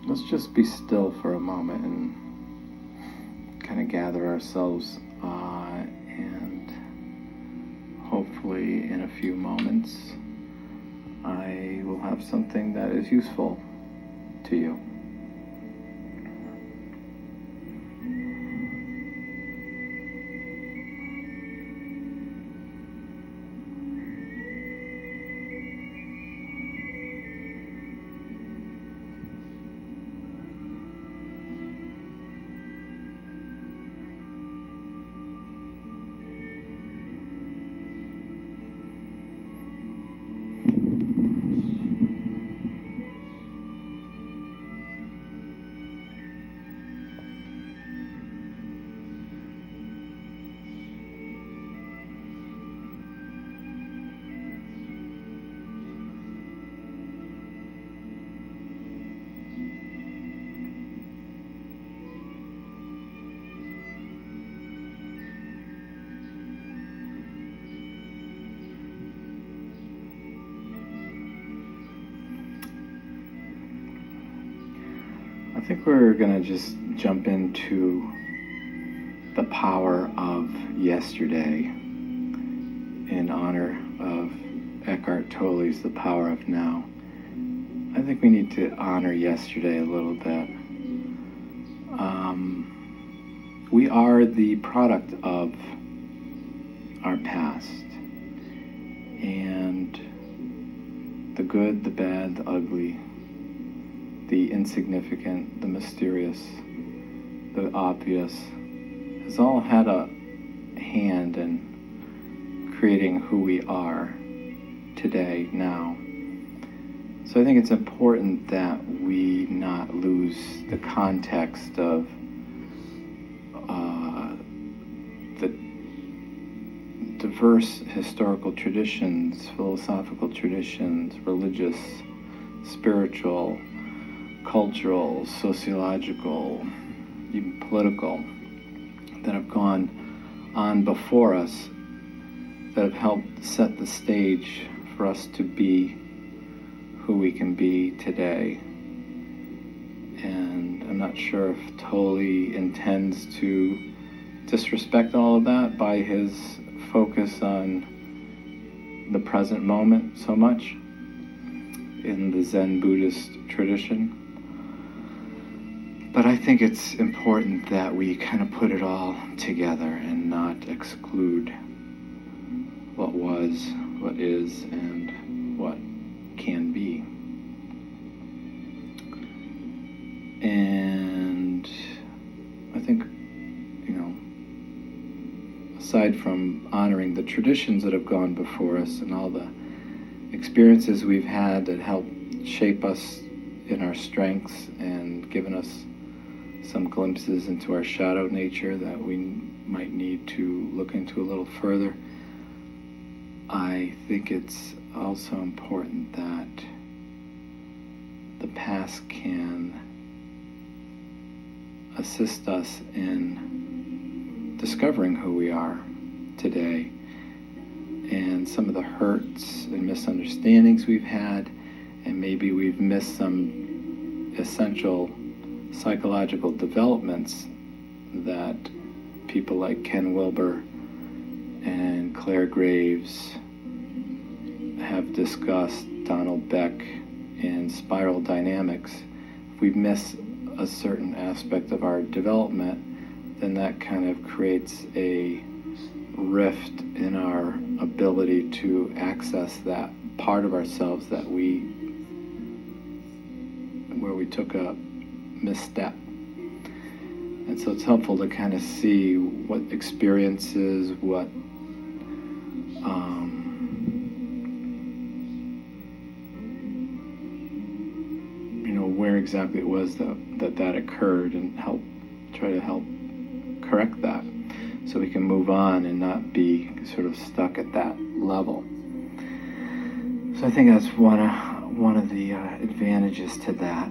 let's just be still for a moment and kind of gather ourselves, and hopefully in a few moments I will have something that is useful to you. I think we're going to just jump into the power of yesterday in honor of Eckhart Tolle's The Power of Now. I think we need to honor yesterday a little bit. We are the product of our past, and the good, the bad, the ugly, the insignificant, the mysterious, the obvious, has all had a hand in creating who we are today, now. So I think it's important that we not lose the context of the diverse historical traditions, philosophical traditions, religious, spiritual, cultural, sociological, even political, that have gone on before us, that have helped set the stage for us to be who we can be today. And I'm not sure if Tolle intends to disrespect all of that by his focus on the present moment so much in the Zen Buddhist tradition. But I think it's important that we kind of put it all together and not exclude what was, what is, and what can be. And I think, aside from honoring the traditions that have gone before us and all the experiences we've had that helped shape us in our strengths and given us some glimpses into our shadow nature that we might need to look into a little further, I think it's also important that the past can assist us in discovering who we are today, and some of the hurts and misunderstandings we've had, and maybe we've missed some essential psychological developments that people like Ken Wilber and Claire Graves have discussed, Donald Beck in Spiral Dynamics. If we miss a certain aspect of our development, then that kind of creates a rift in our ability to access that part of ourselves that where we took a misstep. And so it's helpful to kind of see what experiences, what where exactly it was that occurred, and try to help correct that, so we can move on and not be sort of stuck at that level. So I think that's one of the advantages to that.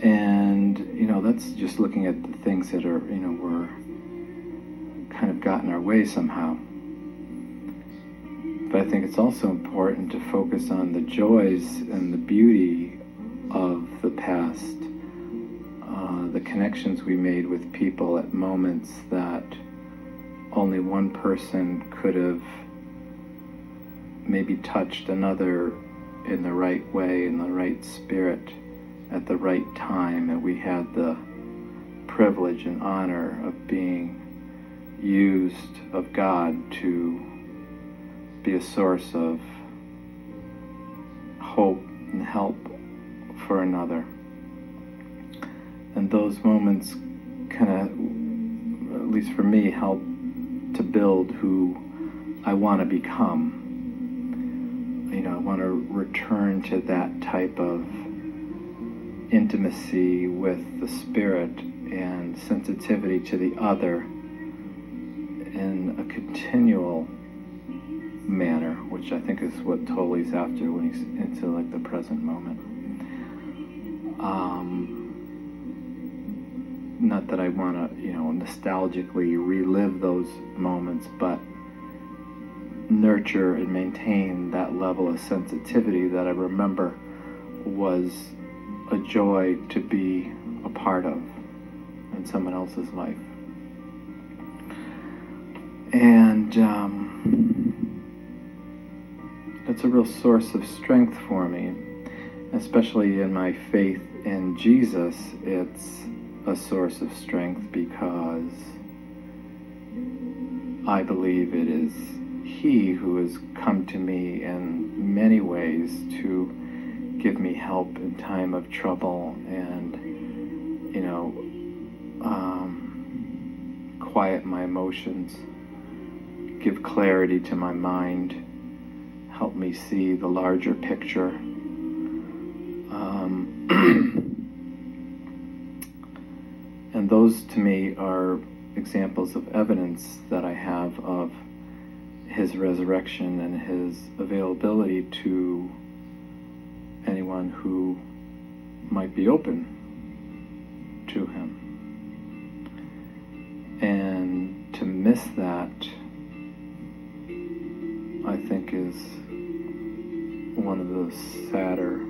And that's just looking at the things that are were kind of got in our way somehow. But I think it's also important to focus on the joys and the beauty of the past, the connections we made with people at moments that only one person could have maybe touched another in the right way, in the right spirit, at the right time, and we had the privilege and honor of being used of God to be a source of hope and help for another. And those moments kind of, at least for me, help to build who I want to become. I want to return to that type of intimacy with the Spirit and sensitivity to the other in a continual manner, which I think is what Tolly's after when he's into like the present moment. Not that I want to, nostalgically relive those moments, but nurture and maintain that level of sensitivity that I remember was a joy to be a part of in someone else's life. And it's a real source of strength for me, especially in my faith in Jesus. It's a source of strength because I believe it is He who has come to me in many ways to give me help in time of trouble and, quiet my emotions, give clarity to my mind, help me see the larger picture. And those to me are examples of evidence that I have of His resurrection and His availability to anyone who might be open to Him. And to miss that, I think, is one of the sadder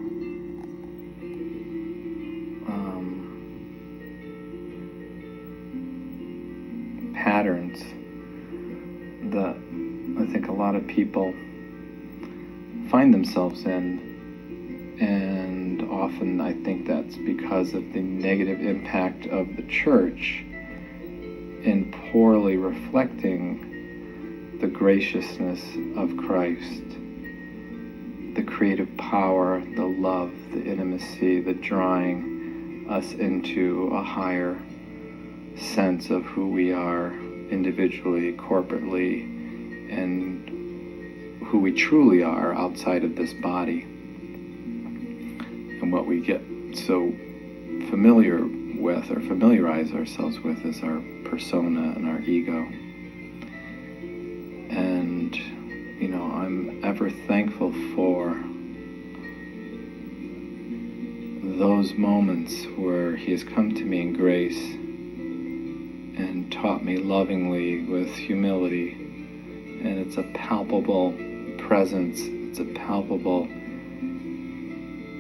patterns that I think a lot of people find themselves in, and often I think that's because of the negative impact of the church in poorly reflecting the graciousness of Christ, the creative power, the love, the intimacy, the drawing us into a higher sense of who we are individually, corporately, and who we truly are outside of this body. And what we get so familiar with or familiarize ourselves with is our persona and our ego. And, I'm ever thankful for those moments where He has come to me in grace and taught me lovingly with humility. And it's a palpable presence, it's a palpable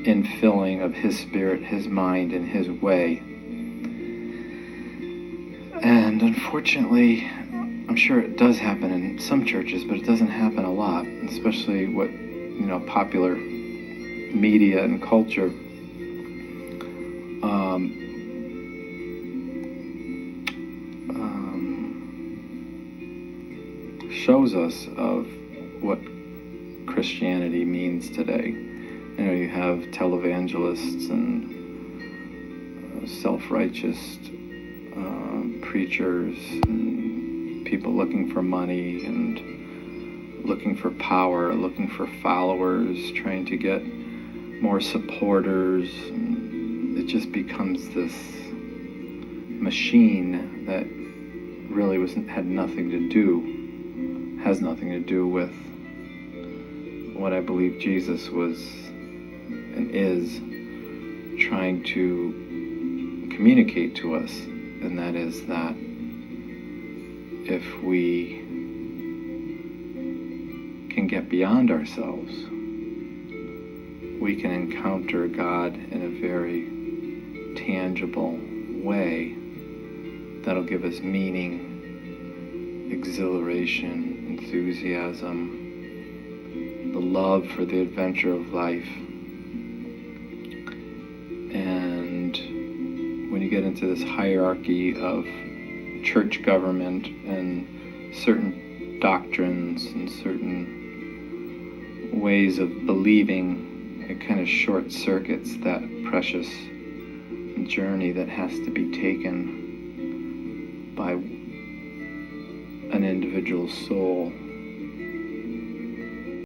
infilling of His Spirit, His mind, and His way. And unfortunately, I'm sure it does happen in some churches, but it doesn't happen a lot, especially what, popular media and culture shows us of what Christianity means today. You have televangelists and self-righteous preachers and people looking for money and looking for power, looking for followers, trying to get more supporters. And it just becomes this machine that really has nothing to do with what I believe Jesus was and is trying to communicate to us, and that is that if we can get beyond ourselves, we can encounter God in a very tangible way that'll give us meaning, exhilaration, enthusiasm, the love for the adventure of life. And when you get into this hierarchy of church government and certain doctrines and certain ways of believing, it kind of short circuits that precious journey that has to be taken by an individual soul